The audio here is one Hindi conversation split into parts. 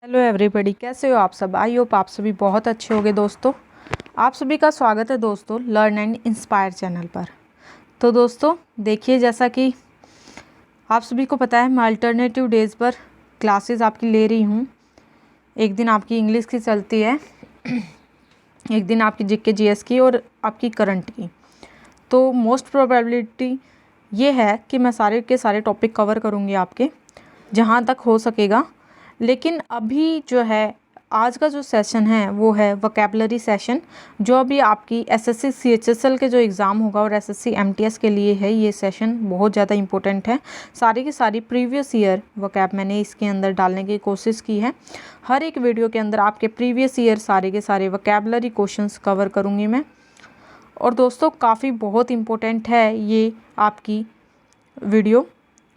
हेलो एवरीबॉडी, कैसे हो आप सब। आई होप आप सभी बहुत अच्छे होंगे। दोस्तों, आप सभी का स्वागत है दोस्तों लर्न एंड इंस्पायर चैनल पर। तो दोस्तों देखिए, जैसा कि आप सभी को पता है, मैं अल्टरनेटिव डेज़ पर क्लासेस आपकी ले रही हूँ। एक दिन आपकी इंग्लिश की चलती है, एक दिन आपकी जीके जीएस की और आपकी करंट की। तो मोस्ट प्रोबेबिलिटी ये है कि मैं सारे के सारे टॉपिक कवर करूँगी आपके, जहाँ तक हो सकेगा। लेकिन अभी जो है, आज का जो सेशन है वो है वोकैबुलरी सेशन, जो अभी आपकी एसएससी सीएचएसएल के जो एग्ज़ाम होगा और एसएससी एमटीएस के लिए है। ये सेशन बहुत ज़्यादा इंपॉर्टेंट है। सारी की सारी प्रीवियस ईयर वोकैब मैंने इसके अंदर डालने की कोशिश की है। हर एक वीडियो के अंदर आपके प्रीवियस ईयर सारे के सारे वोकैबुलरी क्वेश्चंस कवर करूँगी मैं। और दोस्तों काफ़ी बहुत इम्पोर्टेंट है ये आपकी वीडियो।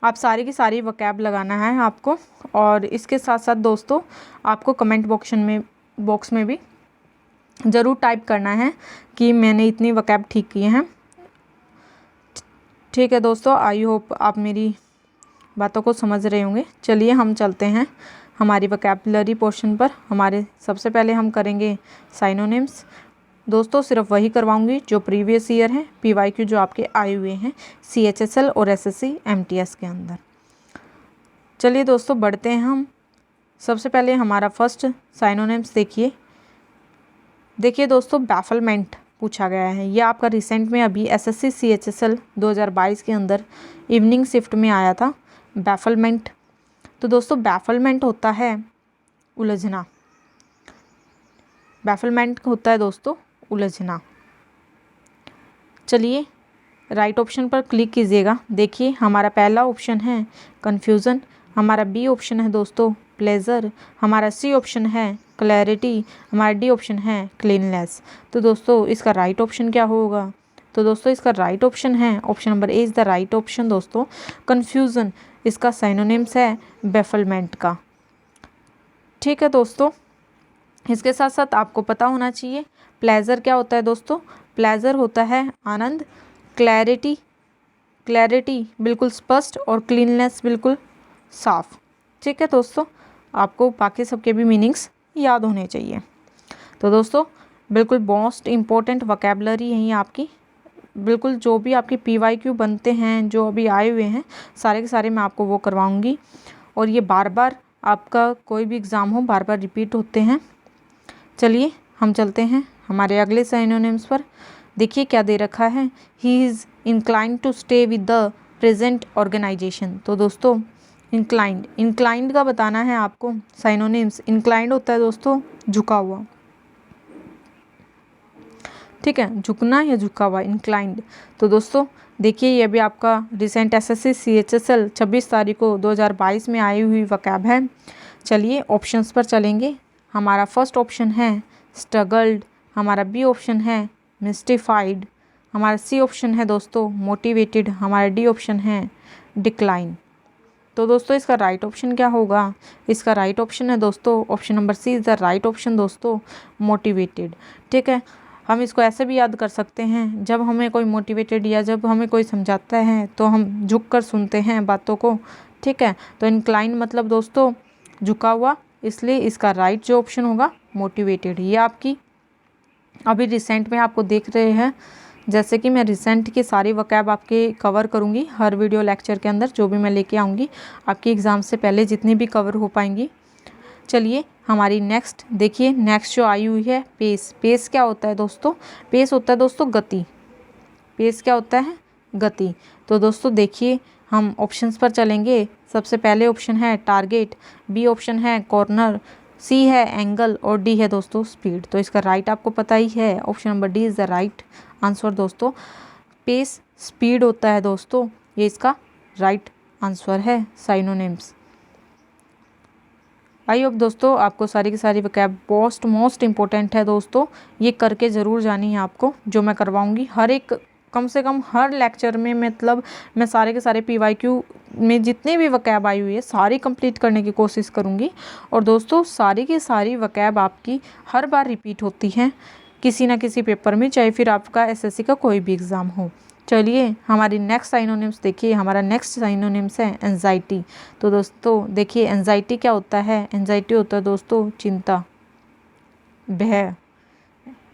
आप सारी की सारी वोकैब लगाना है आपको, और इसके साथ साथ दोस्तों आपको कमेंट बॉक्स में भी ज़रूर टाइप करना है कि मैंने इतनी वोकैब ठीक किए हैं। ठीक है दोस्तों, आई होप आप मेरी बातों को समझ रहे होंगे। चलिए हम चलते हैं हमारी वोकैबुलरी पोर्शन पर। हमारे सबसे पहले हम करेंगे साइनोनिम्स। दोस्तों सिर्फ वही करवाऊंगी जो प्रीवियस ईयर हैं, पीवाईक्यू जो आपके आए हुए हैं सीएचएसएल और एसएससी एमटीएस के अंदर। चलिए दोस्तों बढ़ते हैं हम। सबसे पहले हमारा फर्स्ट साइनोनिम्स देखिए दोस्तों, बैफलमेंट पूछा गया है। ये आपका रिसेंट में अभी एसएससी सीएचएसएल 2022 के अंदर इवनिंग शिफ्ट में आया था बैफलमेंट। तो दोस्तों बैफलमेंट होता है उलझना। बैफलमेंट होता है दोस्तों उलझना। चलिए राइट ऑप्शन पर क्लिक कीजिएगा। देखिए हमारा पहला ऑप्शन है कन्फ्यूज़न, हमारा बी ऑप्शन है दोस्तों प्लेजर, हमारा सी ऑप्शन है क्लैरिटी, हमारा डी ऑप्शन है क्लीननेस। तो दोस्तों इसका राइट ऑप्शन क्या होगा? तो दोस्तों इसका राइट ऑप्शन है option number A is the right option दोस्तों। कन्फ्यूज़न इसका साइनोनिम्स है बैफलमेंट का। ठीक है दोस्तों, इसके साथ साथ आपको पता होना चाहिए प्लेजर क्या होता है दोस्तों। प्लेजर होता है आनंद, क्लैरिटी बिल्कुल स्पष्ट और क्लीननेस बिल्कुल साफ। ठीक है दोस्तों, आपको बाकी सबके भी मीनिंग्स याद होने चाहिए। तो दोस्तों बिल्कुल मोस्ट इम्पोर्टेंट वोकैबुलरी है ये आपकी। बिल्कुल जो भी आपके पीवाईक्यू बनते हैं, जो अभी आए हुए हैं, सारे के सारे मैं आपको वो करवाऊँगी। और ये बार बार आपका कोई भी एग्ज़ाम हो बार बार रिपीट होते हैं। चलिए हम चलते हैं हमारे अगले साइनोनिम्स पर। देखिए क्या दे रखा है, he is inclined to stay with the present organisation. तो दोस्तों इंक्लाइंड का बताना है आपको साइनोनिम्स। इंक्लाइंड होता है दोस्तों झुका हुआ। ठीक है, झुकना या झुका हुआ, इंक्लाइंड। तो दोस्तों देखिए ये भी आपका रिसेंट एसएससी सीएचएसएल 26 तारीख को 2022 में आई हुई वोकैब है। चलिए ऑप्शंस पर चलेंगे। हमारा फर्स्ट ऑप्शन है स्ट्रगल्ड, हमारा बी ऑप्शन है मिस्टिफाइड, हमारा सी ऑप्शन है दोस्तों मोटिवेटेड, हमारा डी ऑप्शन है डिक्लाइन। तो दोस्तों इसका राइट ऑप्शन क्या होगा? इसका राइट ऑप्शन है दोस्तों option number C is the right option दोस्तों, मोटिवेटेड। ठीक है, हम इसको ऐसे भी याद कर सकते हैं, जब हमें कोई मोटिवेटेड या जब हमें कोई समझाता है तो हम झुक कर सुनते हैं बातों को। ठीक है, तो इंक्लाइन मतलब दोस्तों झुका हुआ, इसलिए इसका राइट जो ऑप्शन होगा मोटिवेटेड। ये आपकी अभी रिसेंट में आपको देख रहे हैं, जैसे कि मैं रिसेंट की सारी वोकैब आपके कवर करूँगी हर वीडियो लेक्चर के अंदर, जो भी मैं लेके आऊँगी आपकी एग्ज़ाम से पहले जितनी भी कवर हो पाएंगी। चलिए हमारी नेक्स्ट देखिए, नेक्स्ट जो आई हुई है पेस। पेस क्या होता है दोस्तों? पेस होता है दोस्तों गति। पेस क्या होता है? गति। तो दोस्तों देखिए हम ऑप्शंस पर चलेंगे। सबसे पहले ऑप्शन है टारगेट, बी ऑप्शन है कॉर्नर, सी है एंगल और डी है दोस्तों स्पीड। तो इसका राइट आपको पता ही है, option number D is the right answer दोस्तों। पेस स्पीड होता है दोस्तों, ये इसका राइट आंसर है साइनोनिम्स। आई होप दोस्तों आपको सारी की सारी वोकैब मोस्ट इम्पोर्टेंट है दोस्तों, ये करके ज़रूर जानी है आपको, जो मैं करवाऊँगी हर एक कम से कम हर लेक्चर में। मतलब मैं सारे के सारे पीवाईक्यू में जितनी भी वोकैब आई हुई है सारी कंप्लीट करने की कोशिश करूँगी। और दोस्तों सारी की सारी वोकैब आपकी हर बार रिपीट होती हैं किसी ना किसी पेपर में, चाहे फिर आपका एसएससी का कोई भी एग्ज़ाम हो। चलिए हमारी नेक्स्ट साइनोनिम्स देखिए, हमारा नेक्स्ट साइनोनिम्स है एंजाइटी। तो दोस्तों देखिए एंजाइटी क्या होता है, एंजाइटी होता है दोस्तों चिंता, भय।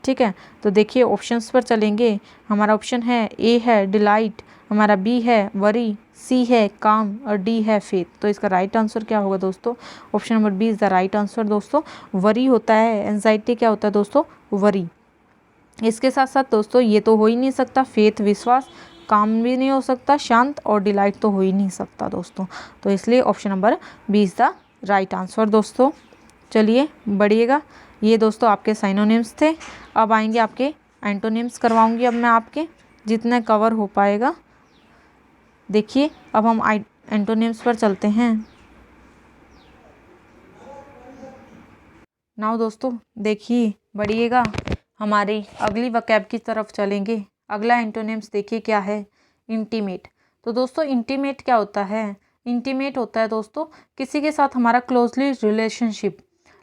ठीक है, तो देखिए ऑप्शंस पर चलेंगे। हमारा ऑप्शन है ए है डिलाइट, हमारा बी है वरी, सी है काम और डी है फेथ। तो इसका राइट आंसर क्या होगा दोस्तों, option number B is the right answer दोस्तों। वरी होता है, एंजाइटी क्या होता है दोस्तों, वरी। इसके साथ साथ दोस्तों ये तो हो ही नहीं सकता, फेथ विश्वास, काम भी नहीं हो सकता, शांत, और डिलाइट तो हो ही नहीं सकता दोस्तों। तो इसलिए option number B is the right answer दोस्तों। चलिए बढ़िएगा, ये दोस्तों आपके साइनोनिम्स थे। अब आएंगे आपके एंटोनिम्स करवाऊंगी अब मैं आपके, जितना कवर हो पाएगा। देखिए अब हम एंटोनिम्स पर चलते हैं। नाउ दोस्तों देखिए बढ़िएगा, हमारी अगली वकैब की तरफ चलेंगे। अगला एंटोनिम्स देखिए क्या है, इंटीमेट। तो दोस्तों इंटीमेट क्या होता है, इंटीमेट होता है दोस्तों किसी के साथ हमारा क्लोजली रिलेशनशिप,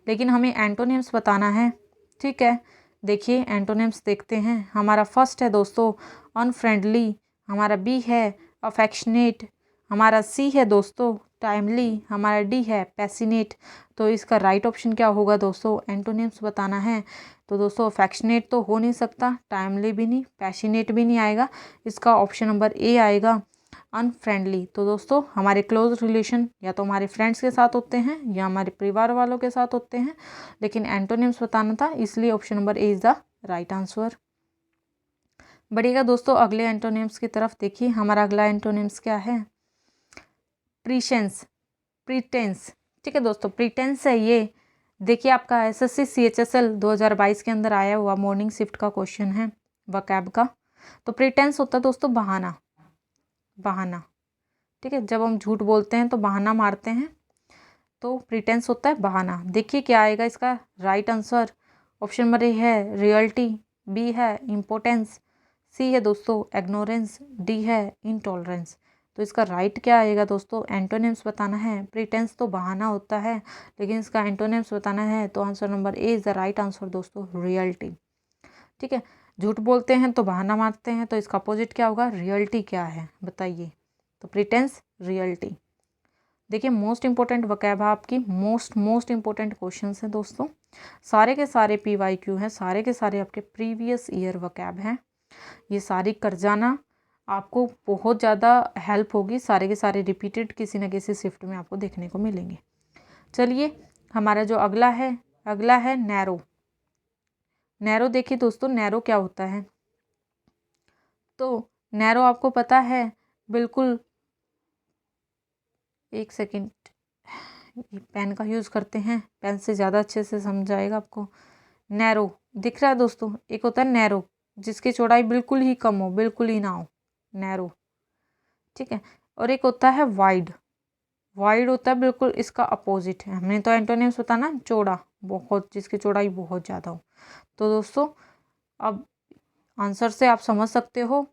लेकिन हमें एंटोनिम्स बताना है। ठीक है, देखिए एंटोनिम्स देखते हैं। हमारा फर्स्ट है दोस्तों अनफ्रेंडली, हमारा बी है अफेक्शनेट, हमारा सी है दोस्तों टाइमली, हमारा डी है पैसिनेट। तो इसका राइट ऑप्शन क्या होगा दोस्तों, एंटोनिम्स बताना है। तो दोस्तों अफेक्शनेट तो हो नहीं सकता, टाइमली भी नहीं, पैशनेट भी नहीं आएगा, इसका ऑप्शन नंबर ए आएगा अनफ्रेंडली। तो दोस्तों हमारे क्लोज रिलेशन या तो हमारे फ्रेंड्स के साथ होते हैं या हमारे परिवार वालों के साथ होते हैं, लेकिन एंटोनिम्स बताना था, इसलिए option number A is the right answer. बढ़िएगा दोस्तों अगले एंटोनिम्स की तरफ। देखिए हमारा अगला एंटोनिम्स क्या है, प्रीशेंस, प्रीटेंस। ठीक है दोस्तों, प्रीटेंस है ये। देखिए आपका एसएससी सीएचएसएल 2022 के अंदर आया हुआ मॉर्निंग शिफ्ट का क्वेश्चन है वकैब का। तो प्रीटेंस होता है दोस्तों बहाना, बहाना। ठीक है, जब हम झूठ बोलते हैं तो बहाना मारते हैं, तो प्रीटेंस होता है बहाना। देखिए क्या आएगा इसका right answer, option number A है रियलिटी, बी है इम्पोर्टेंस, सी है दोस्तों एग्नोरेंस, डी है इंटॉलरेंस। तो इसका राइट क्या आएगा दोस्तों, एंटोनिम्स बताना है। प्रीटेंस तो बहाना होता है, लेकिन इसका एंटोनिम्स बताना है, तो answer number A is the right answer दोस्तों, रियलिटी। ठीक है, झूठ बोलते हैं तो बहाना मारते हैं, तो इसका अपोजिट क्या होगा, रियलिटी क्या है बताइए। तो प्रीटेंस, रियलिटी। देखिए मोस्ट इंपॉर्टेंट वकैब है आपकी, मोस्ट इंपॉर्टेंट क्वेश्चन हैं दोस्तों, सारे के सारे PYQ हैं, सारे के सारे आपके प्रीवियस ईयर वकैब हैं। ये सारी कर जाना, आपको बहुत ज़्यादा हेल्प होगी, सारे के सारे रिपीटेड किसी न किसी शिफ्ट में आपको देखने को मिलेंगे। चलिए हमारा जो अगला है नैरो। नैरो देखिए दोस्तों, नैरो क्या होता है, तो नैरो आपको पता है बिल्कुल, एक सेकेंड पेन का यूज़ करते हैं, पेन से ज़्यादा अच्छे से समझ आएगा आपको। नैरो दिख रहा है दोस्तों, एक होता है नैरो जिसकी चौड़ाई बिल्कुल ही कम हो, बिल्कुल ही ना हो, नैरो। ठीक है, और एक होता है वाइड, वाइड होता है बिल्कुल इसका अपोजिट है। हमने तो एंटोनिम्स बताना चौड़ा, बहुत, जिसकी चौड़ाई बहुत ज़्यादा हो। तो दोस्तों अब आंसर से आप समझ सकते हो,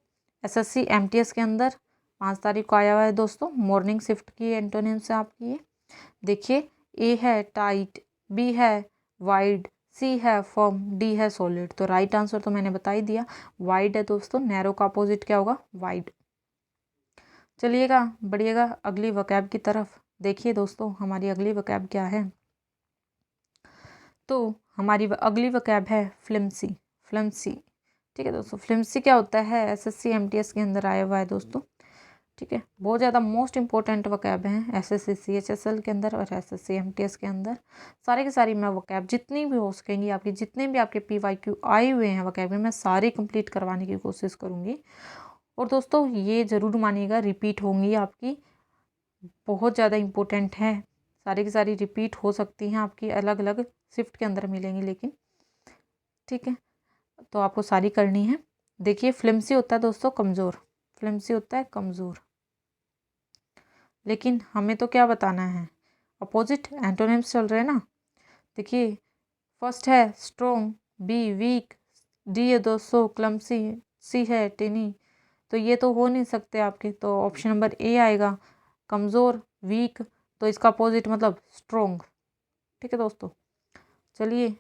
SSC MTS के अंदर 5 तारीख को आया हुआ है दोस्तों, मॉर्निंग शिफ्ट की एंटोनिम्स है आपकी ये। देखिए ए है टाइट, बी है वाइड, सी है फर्म, डी है सॉलिड। तो राइट आंसर तो मैंने बता ही दिया, वाइड है दोस्तों। नैरो का अपोजिट क्या होगा, वाइड। चलिएगा बढ़िएगा अगली वकैब की तरफ। देखिए दोस्तों हमारी अगली वकैब क्या है, तो हमारी अगली वकैब है फ्लिम्सी, फ्लिम्सी। ठीक है दोस्तों, फ्लिम्सी क्या होता है, SSC MTS के अंदर आया हुआ है दोस्तों। ठीक है, बहुत ज़्यादा मोस्ट इंपॉर्टेंट वकैब हैं SSC CHSL के अंदर और SSC MTS के अंदर। सारे के सारी मैं वकैब जितनी भी हो सकेंगी आपकी, जितने भी आपके PYQ आए हुए हैं वकैब में, मैं सारे कंप्लीट करवाने की कोशिश करूँगी। और दोस्तों ये ज़रूर मानिएगा रिपीट होंगी आपकी, बहुत ज़्यादा इम्पोर्टेंट है, सारी की सारी रिपीट हो सकती हैं आपकी, अलग अलग शिफ्ट के अंदर मिलेंगी लेकिन। ठीक है, तो आपको सारी करनी है। देखिए फ्लिम्सी होता है दोस्तों कमज़ोर, फ्लिम्सी होता है कमज़ोर, लेकिन हमें तो क्या बताना है, अपोजिट एंटोनिम्स चल रहे हैं ना। देखिए फर्स्ट है स्ट्रोंग, बी वीक, डी है दोस्तों क्लमसी, सी है टिनी। तो ये तो हो नहीं सकते आपके, तो ऑप्शन नंबर ए आएगा कमज़ोर, वीक। तो इसका अपोजिट मतलब स्ट्रोंग। ठीक है दोस्तों, चलिए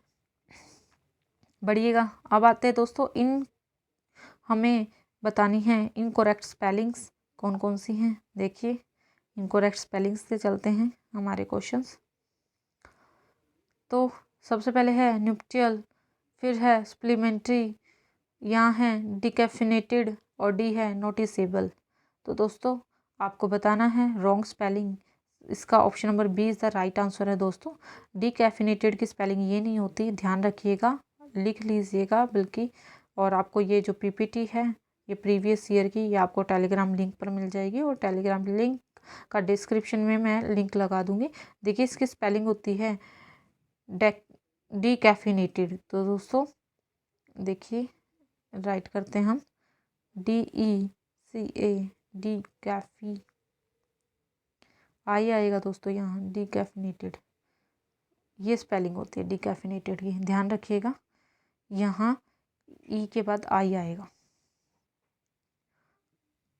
बढ़िएगा। अब आते हैं दोस्तों, इन हमें बतानी है इनकरेक्ट स्पेलिंग्स कौन कौन सी हैं। देखिए इनकरेक्ट स्पेलिंग्स से चलते हैं हमारे क्वेश्चंस। तो सबसे पहले है न्यूप्टियल, फिर है सप्लीमेंट्री, यहाँ है डिकैफिनेटेड और डी है नोटिसेबल। तो दोस्तों आपको बताना है रॉन्ग स्पेलिंग, इसका option number B is the right answer है दोस्तों। डिकैफिनेटेड की स्पेलिंग ये नहीं होती, ध्यान रखिएगा, लिख लीजिएगा बल्कि। और आपको ये जो पीपीटी है ये प्रीवियस ईयर की, ये आपको टेलीग्राम लिंक पर मिल जाएगी और टेलीग्राम लिंक का डिस्क्रिप्शन में मैं लिंक लगा दूंगी। देखिए इसकी स्पेलिंग होती है डिकैफिनेटेड। तो दोस्तों देखिए राइट करते हैं हम DECA, डी कैफी, आई आएगा दोस्तों यहाँ डिकैफिनेटेड, ये स्पेलिंग होती है डिकैफिनेटेड की, ध्यान रखिएगा। यहाँ ई के बाद आई आएगा।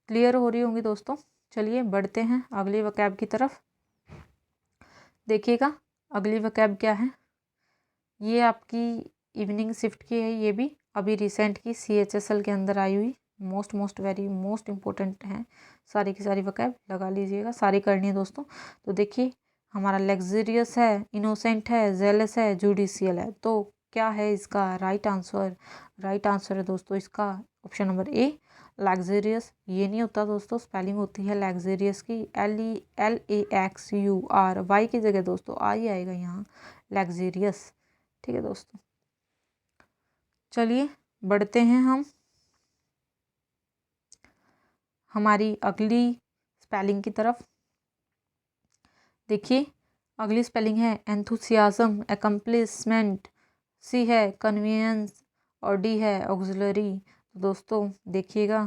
क्लियर हो रही होंगी दोस्तों। चलिए बढ़ते हैं अगली वकैब की तरफ। देखिएगा अगली वकैब क्या है, ये आपकी इवनिंग शिफ्ट की है, ये भी अभी रिसेंट की CHSL के अंदर आई हुई मोस्ट वेरी मोस्ट इम्पोर्टेंट है। सारी की सारी वकैब लगा लीजिएगा, सारी करनी है दोस्तों। तो देखिए हमारा लग्जरियस है, इनोसेंट है, जेलस है, जुडिशियल है। तो क्या है इसका राइट आंसर? राइट आंसर है दोस्तों इसका ऑप्शन नंबर ए लग्जरियस। ये नहीं होता दोस्तों, स्पेलिंग होती है लग्जरियस की LELAXUR, की जगह दोस्तों आई आएगा यहाँ लग्जरियस। ठीक है दोस्तों, चलिए बढ़ते हैं हम हमारी अगली स्पेलिंग की तरफ। देखिए अगली स्पेलिंग है एंथुसियाज्म, एकम्प्लिसमेंट, सी है कन्वीनियंस और डी है ऑक्सिलरी। तो दोस्तों देखिएगा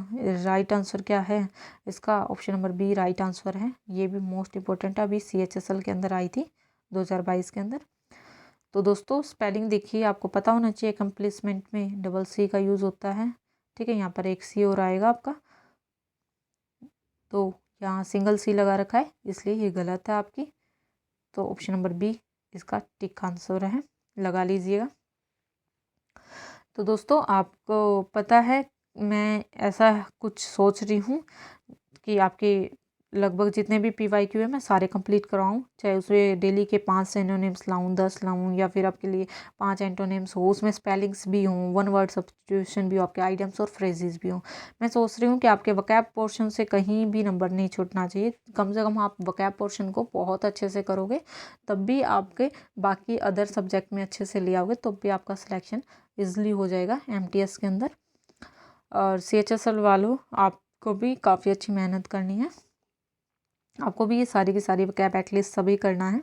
राइट आंसर क्या है इसका, option number B right answer है। ये भी मोस्ट इंपॉर्टेंट है, अभी CHSL के अंदर आई थी 2022 के अंदर। तो दोस्तों स्पेलिंग देखिए आपको पता होना चाहिए, एकम्प्लिसमेंट में डबल सी का यूज़ होता है। ठीक है, यहाँ पर एक सी और आएगा आपका, तो यहाँ सिंगल सी लगा रखा है इसलिए ये गलत है आपकी। तो ऑप्शन नंबर बी इसका टिक आंसर है, लगा लीजिएगा। तो दोस्तों आपको पता है मैं ऐसा कुछ सोच रही हूँ कि आपके लगभग जितने भी PYQ है मैं सारे कंप्लीट कराऊँ, चाहे उसमें डेली के 5 सिनोनिम्स लाऊँ, 10 लाऊँ, या फिर आपके लिए 5 एंटोनिम्स हो, उसमें स्पेलिंग्स भी हों, वन वर्ड सब्स्टिट्यूशन भी हो, आपके आइडियम्स और फ्रेजेस भी हों। मैं सोच रही हूँ कि आपके वकैब पोर्शन से कहीं भी नंबर नहीं छूटना चाहिए। कम से कम आप वकैब पोर्शन को बहुत अच्छे से करोगे तब भी आपके बाकी अदर सब्जेक्ट में अच्छे से ले आओगे, तब भी आपका सिलेक्शन ईजिली हो जाएगा MTS के अंदर। और CHSL वालों आपको भी काफ़ी अच्छी मेहनत करनी है, आपको भी ये सारी की सारी वकैब एटलीस्ट सभी करना है।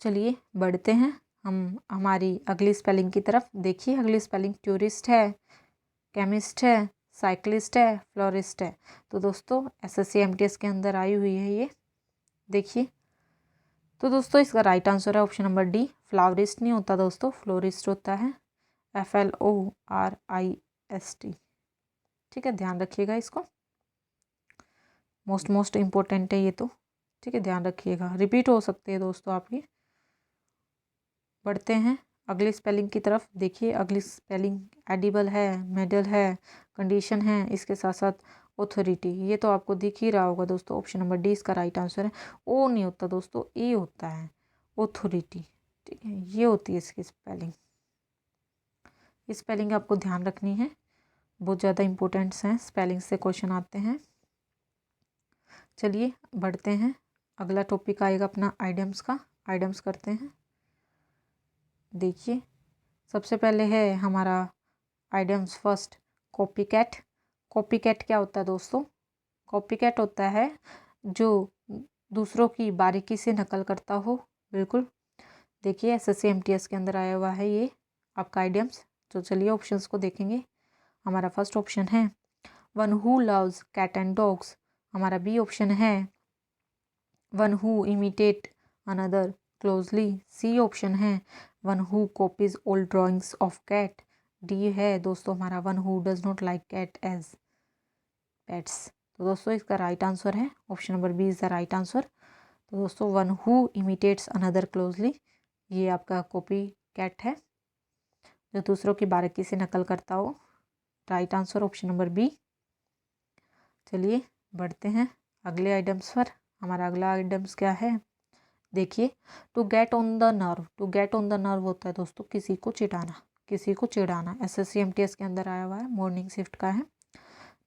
चलिए बढ़ते हैं हम हमारी अगली स्पेलिंग की तरफ। देखिए अगली स्पेलिंग टूरिस्ट है, केमिस्ट है, साइकिलिस्ट है, फ्लोरिस्ट है। तो दोस्तों SSC MTS के अंदर आई हुई है ये, देखिए। तो दोस्तों इसका राइट आंसर है ऑप्शन नंबर डी, फ्लावरिस्ट नहीं होता दोस्तों, फ्लोरिस्ट होता है, FLORIST। ठीक है, ध्यान रखिएगा इसको, मोस्ट इम्पोर्टेंट है ये तो। ठीक है, ध्यान रखिएगा, रिपीट हो सकते हैं दोस्तों आपकी। बढ़ते हैं अगली स्पेलिंग की तरफ। देखिए अगली स्पेलिंग एडिबल है, मेडल है, कंडीशन है, इसके साथ साथ ऑथोरिटी। ये तो आपको दिख ही रहा होगा दोस्तों, ऑप्शन नंबर डी इसका राइट आंसर है। ओ नहीं होता दोस्तों, ए होता है ऑथोरिटी। ठीक है, ये होती है इसकी स्पेलिंग। इस स्पेलिंग आपको ध्यान रखनी है, बहुत ज़्यादा इंपॉर्टेंट्स हैं, स्पेलिंग से क्वेश्चन आते हैं। चलिए बढ़ते हैं, अगला टॉपिक आएगा अपना आइडियम्स का। आइडियम्स करते हैं। देखिए सबसे पहले है हमारा idioms first copy cat. Copy cat क्या होता है दोस्तों? कॉपी कैट होता है जो दूसरों की बारीकी से नकल करता हो। बिल्कुल, देखिए SSC MTS के अंदर आया हुआ है ये आपका आइडियम्स। तो चलिए ऑप्शंस को देखेंगे। हमारा फर्स्ट ऑप्शन है one who loves cat and dogs. हमारा बी ऑप्शन है one who imitate another closely. C option है one who copies old drawings of cat. D है दोस्तों हमारा one who does not like cat as pets. तो दोस्तों इसका राइट आंसर है option number B is the right answer. तो दोस्तों one who imitates another closely, ये आपका कॉपी कैट है जो दूसरों की बारीकी से नकल करता हो। Right answer option number B. चलिए बढ़ते हैं अगले आइटम्स पर। हमारा अगला आइटम्स क्या है, देखिए, to get on the nerve. To get on the nerve होता है दोस्तों किसी को चिढ़ाना, किसी को चिढ़ाना। SSC MTS के अंदर आया हुआ है, मॉर्निंग शिफ्ट का है।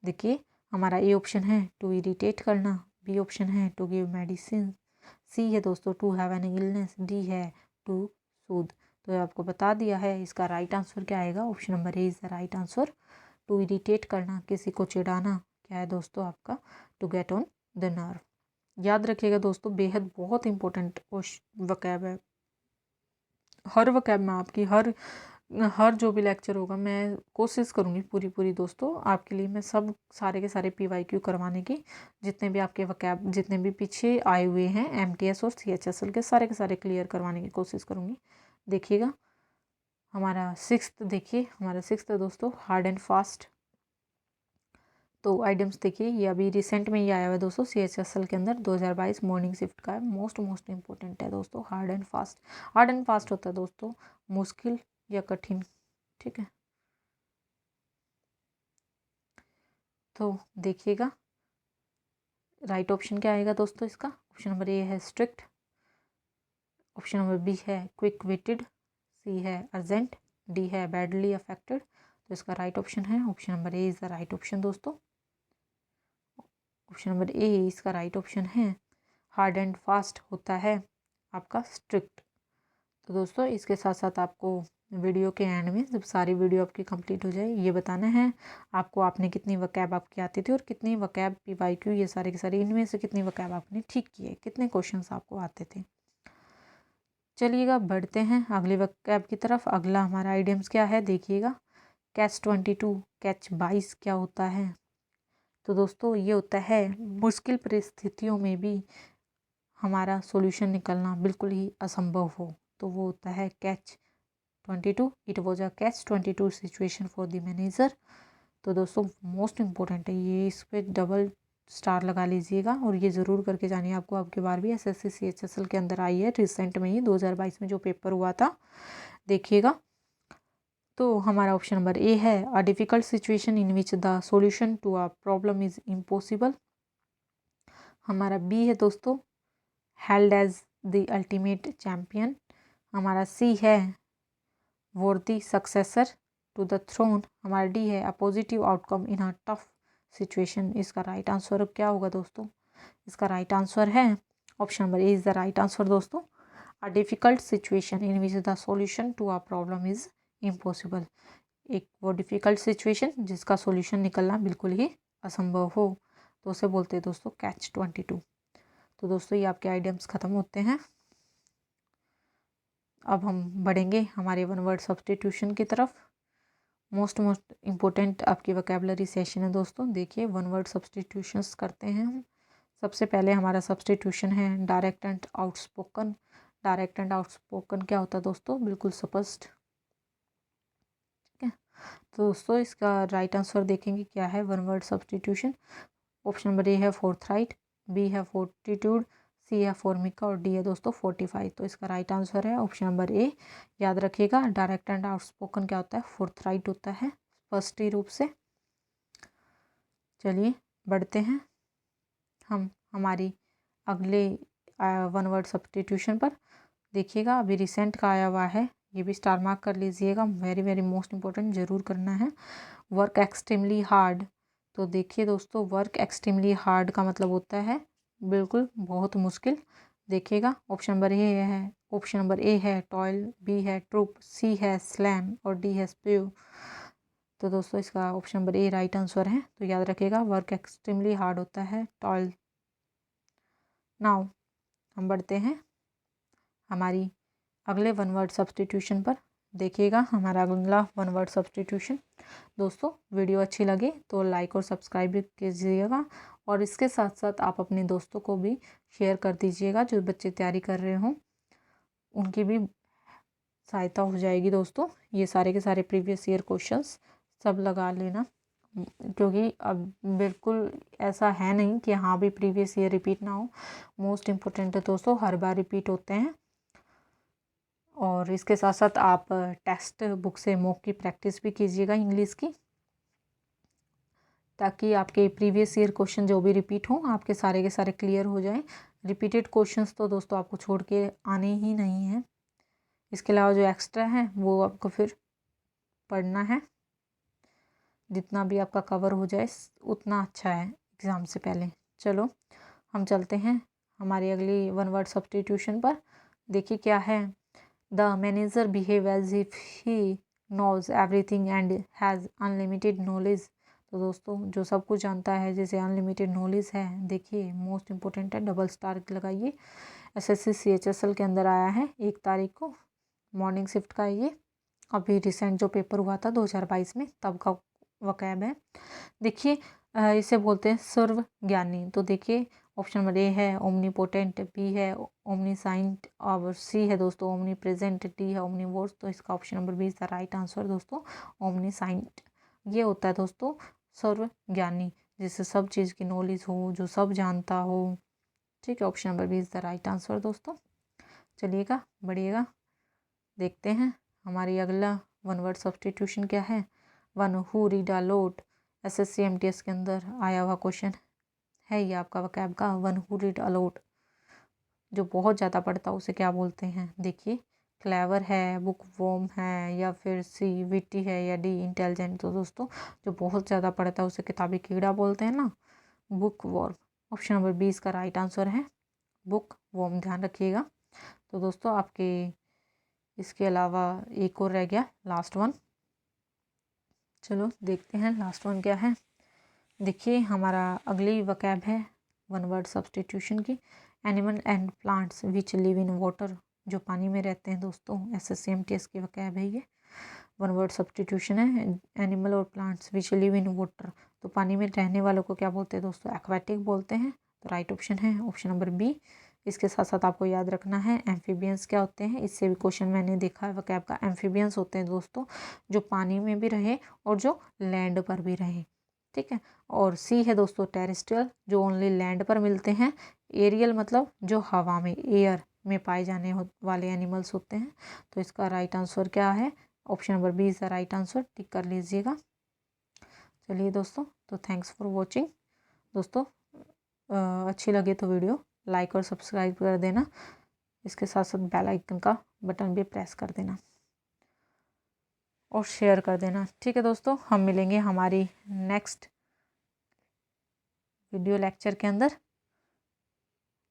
देखिए हमारा ए ऑप्शन है टू इरिटेट करना, बी ऑप्शन है टू गिव मेडिसिन, सी है दोस्तों to have an illness, D है टू सूद। तो आपको बता दिया है इसका राइट आंसर क्या आएगा, option number A is the right answer. To irritate करना, किसी को चिढ़ाना, क्या है दोस्तों आपका to get on the nerve. याद रखिएगा दोस्तों, बेहद बहुत इंपॉर्टेंट वकैब है। हर वकैब में आपकी हर जो भी लेक्चर होगा मैं कोशिश करूँगी पूरी दोस्तों आपके लिए, मैं सब सारे के सारे PYQ करवाने की। जितने भी आपके वकैब जितने भी पीछे आए हुए हैं MTS और CHSL के सारे क्लियर करवाने की कोशिश करूँगी। देखिएगा हमारा सिक्स्थ, देखिए हमारा सिक्स्थ है दोस्तों हार्ड एंड फास्ट। तो आइटम्स देखिए, ये अभी रिसेंट में ही आया हुआ है दोस्तों CHSL के अंदर 2022 मॉर्निंग शिफ्ट का है। मोस्ट इंपॉर्टेंट है दोस्तों hard and fast. Hard and fast होता है दोस्तों मुश्किल या कठिन, ठीक है। तो देखिएगा राइट ऑप्शन क्या आएगा दोस्तों इसका, ऑप्शन नंबर ए है स्ट्रिक्ट, ऑप्शन नंबर बी है क्विक विटेड, सी है अर्जेंट, डी है बैडली अफेक्टेड। तो इसका राइट ऑप्शन है option number A is the right option दोस्तों। ऑप्शन नंबर ए इसका राइट ऑप्शन है। हार्ड एंड फास्ट होता है आपका स्ट्रिक्ट। तो दोस्तों इसके साथ साथ आपको वीडियो के एंड में जब सारी वीडियो आपकी कंप्लीट हो जाए ये बताना है आपको आपने कितनी वकैब आपकी आती थी और कितनी वकैब PYQ ये सारे के सारे इनमें से कितनी वकैब आपने ठीक किए, कितने क्वेश्चंस आपको आते थे। चलिएगा बढ़ते हैं अगले वकैब की तरफ। अगला हमारा आइडियम्स क्या है, देखिएगा कैच 22 कैच 22 क्या होता है। तो दोस्तों ये होता है मुश्किल परिस्थितियों में भी हमारा सॉल्यूशन निकलना बिल्कुल ही असंभव हो, तो वो होता है catch 22। It was a catch 22 situation for the manager. तो दोस्तों मोस्ट इम्पोर्टेंट है ये, इस पर डबल स्टार लगा लीजिएगा और ये ज़रूर करके जानिए। आपको आपके बार भी SSC CHSL के अंदर आई है रिसेंट में ही 2022 में जो पेपर हुआ था, देखिएगा। तो हमारा ऑप्शन नंबर ए है a difficult situation in which the solution to a problem is impossible. हमारा बी है दोस्तों held as the ultimate champion. हमारा सी है worthy successor to the throne. हमारा डी है a positive outcome in a tough situation. इसका राइट आंसर क्या होगा दोस्तों, इसका राइट आंसर है option number A is the right answer दोस्तों। A difficult situation in which the solution to a problem is impossible. एक वो डिफ़िकल्ट सिचुएशन जिसका सॉल्यूशन निकलना बिल्कुल ही असंभव हो, तो उसे बोलते हैं दोस्तों कैच 22। तो दोस्तों ये आपके आइडियम्स ख़त्म होते हैं। अब हम बढ़ेंगे हमारे वन वर्ड सब्स्टिट्यूशन की तरफ। मोस्ट इम्पोर्टेंट आपकी वोकैबुलरी सेशन है दोस्तों। देखिए वन वर्ड सब्स्टिट्यूशंस करते हैं हम। सबसे पहले हमारा सब्स्टिट्यूशन है direct and outspoken. Direct and outspoken क्या होता है दोस्तों, बिल्कुल स्पष्ट, ठीक है। तो दोस्तों इसका राइट आंसर देखेंगे क्या है one word substitution. Option number A है फोर्थराइट, बी है फोर्टिट्यूड, सी है फॉर्मिका और डी है दोस्तों 45। तो इसका राइट आंसर है ऑप्शन नंबर ए। याद रखिएगा डायरेक्ट एंड आउटस्पोकन क्या होता है, फोर्थराइट होता है स्पष्ट रूप से। चलिए बढ़ते हैं हम हमारी अगले वन वर्ड सब्स्टिट्यूशन पर। देखिएगा अभी रिसेंट का आया हुआ है, ये भी स्टार मार्क कर लीजिएगा, वेरी मोस्ट इम्पोर्टेंट ज़रूर करना है। Work extremely hard. तो देखिए दोस्तों वर्क एक्सट्रीमली हार्ड का मतलब होता है बिल्कुल बहुत मुश्किल। देखिएगा ऑप्शन नंबर ए है टॉयल, बी है ट्रूप, सी है स्लैम और डी है स्प्यू। तो दोस्तों इसका ऑप्शन नंबर ए राइट आंसर है। तो याद रखिएगा वर्क एक्सट्रीमली हार्ड होता है टॉयल। नाउ हम बढ़ते हैं हमारी अगले वन वर्ड सब्स्टिट्यूशन पर। देखिएगा हमारा अगला वन वर्ड सब्स्टिट्यूशन। दोस्तों वीडियो अच्छी लगे तो लाइक और सब्सक्राइब भी कीजिएगा और इसके साथ साथ आप अपने दोस्तों को भी शेयर कर दीजिएगा, जो बच्चे तैयारी कर रहे हों उनकी भी सहायता हो जाएगी दोस्तों। ये सारे के सारे प्रीवियस ईयर क्वेश्चंस सब लगा लेना, क्योंकि अब बिल्कुल ऐसा है नहीं कि हाँ भी प्रीवियस ईयर रिपीट ना हो। मोस्ट इम्पोर्टेंट है दोस्तों, हर बार रिपीट होते हैं। और इसके साथ साथ आप टेक्स्ट बुक से मॉक की प्रैक्टिस भी कीजिएगा इंग्लिश की। ताकि आपके प्रीवियस ईयर क्वेश्चन जो भी रिपीट हों आपके सारे के सारे क्लियर हो जाएं। रिपीटेड क्वेश्चंस तो दोस्तों आपको छोड़ के आने ही नहीं हैं। इसके अलावा जो एक्स्ट्रा है वो आपको फिर पढ़ना है। जितना भी आपका कवर हो जाए उतना अच्छा है एग्ज़ाम से पहले। चलो हम चलते हैं हमारी अगली वन वर्ड सब्स्टिट्यूशन पर। देखिए क्या है, the manager behave as if he knows everything and has unlimited knowledge. तो दोस्तों जो सब कुछ जानता है जैसे अनलिमिटेड नॉलेज है। देखिए मोस्ट इंपॉर्टेंट है, डबल स्टार लगाइए। एसएससी सीएचएसएल के अंदर आया है 1 तारीख को, मॉर्निंग शिफ्ट का है ये। अभी रिसेंट जो पेपर हुआ था 2022 में तब का वकैब है। देखिए इसे बोलते हैं सर्व ज्ञानी। तो देखिए ऑप्शन नंबर ए है ओमनीपोटेंट, बी है ओमनीसाइंट और सी है दोस्तों ओमनी प्रेजेंट, डी है ओमनीवोर्स। तो इसका option number B is the right answer दोस्तों, ओमनीसाइंट। ये होता है दोस्तों सर्व ज्ञानी, जिससे सब चीज़ की नॉलेज हो, जो सब जानता हो। ठीक है, option number B is the right answer दोस्तों। चलिएगा बढ़िएगा, देखते हैं हमारी अगला वन वर्ड सब्स्टिट्यूशन क्या है। One who read a lot, SSC MTS के अंदर आया हुआ क्वेश्चन है ये आपका वकैब का। One who read a lot, जो बहुत ज़्यादा पढ़ता है उसे क्या बोलते हैं। देखिए क्लेवर है, बुक वॉर्म है, या फिर सी विटी है, या डी इंटेलिजेंट। तो दोस्तों जो बहुत ज़्यादा पढ़ता है उसे किताबी कीड़ा बोलते हैं ना, बुक वॉर्म। ऑप्शन नंबर 20 का राइट आंसर है बुक वॉर्म, ध्यान रखिएगा। तो दोस्तों आपके इसके अलावा एक और रह गया लास्ट वन। चलो देखते हैं लास्ट वन क्या है। देखिए हमारा अगली वकैब है वन वर्ड सब्स्टिट्यूशन की, animal and plants which live in water, जो पानी में रहते हैं दोस्तों। एसएससी एमटीएस की वकैब है ये, वन वर्ड सब्स्टिट्यूशन है। एनिमल और plants which live in water, तो पानी में रहने वालों को क्या बोलते हैं दोस्तों, एक्वाटिक बोलते हैं। तो राइट ऑप्शन है ऑप्शन नंबर बी। इसके साथ साथ आपको याद रखना है एम्फीबियंस क्या होते हैं, इससे भी क्वेश्चन मैंने देखा है वकैब का। एम्फीबियंस होते हैं दोस्तों जो पानी में भी रहे और जो लैंड पर भी रहे, ठीक है। और सी है दोस्तों टेरेस्ट्रियल, जो ओनली लैंड पर मिलते हैं। एरियल मतलब जो हवा में, एयर में पाए जाने वाले एनिमल्स होते हैं। तो इसका राइट आंसर क्या है, option number B is the right answer, tick कर लीजिएगा। चलिए दोस्तों, तो थैंक्स फॉर वॉचिंग। दोस्तों अच्छी लगे तो वीडियो लाइक और सब्सक्राइब कर देना। इसके साथ साथ बेल आइकन का बटन भी प्रेस कर देना और शेयर कर देना। ठीक है दोस्तों, हम मिलेंगे हमारी नेक्स्ट वीडियो लेक्चर के अंदर।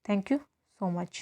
Thank you so much.